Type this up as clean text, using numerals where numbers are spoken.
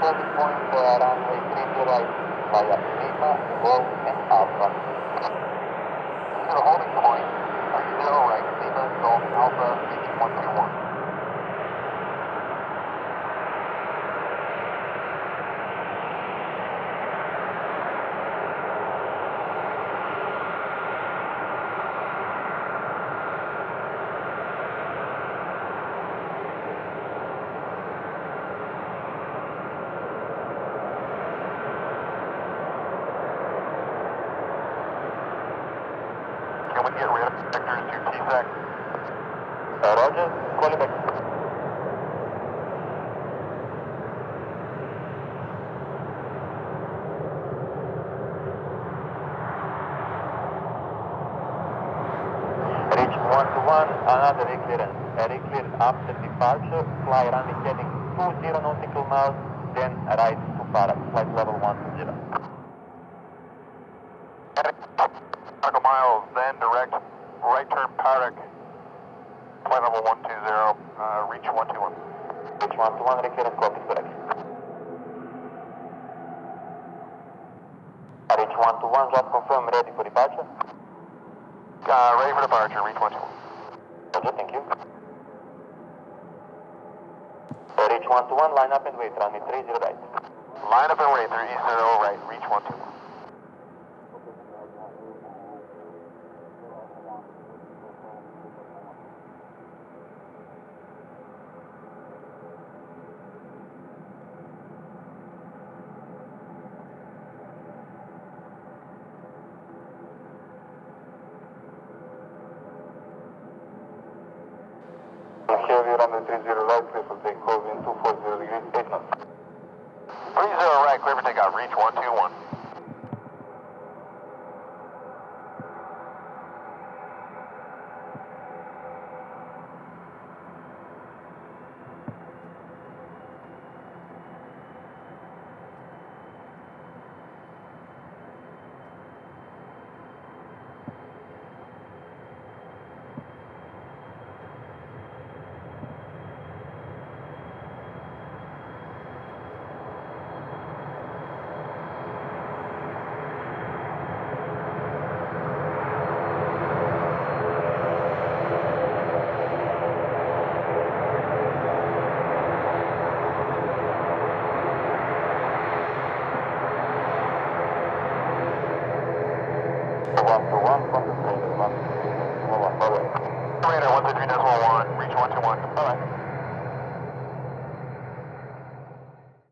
holding point runway 30 right via Lima, Golf and Alpha. To the holding point, 30 right, Lima, Golf, Alpha, reach 121. Can we get rid of vectors to TSAC? Roger, call you back. Reach 121, another reclearance. Reclear after departure, fly runway heading 20 nautical miles, then right to Parag, flight level 120. Nautical miles, then direct right turn Parag, flight level 120, reach 121. Reach 121, reclearance, copy, correct. Reach 121, just confirm, ready for departure. Ready for departure, reach 121. Roger, thank you. Reach 121, line up and wait, runway 30 right. Line up and wait, 30 right, reach 121. Heavy runway 30 right, clear for takeoff in 240 degrees, 8 knots. 30 right, clear for takeoff, reach 121. Radar 133.1, reach 121. Bye-bye.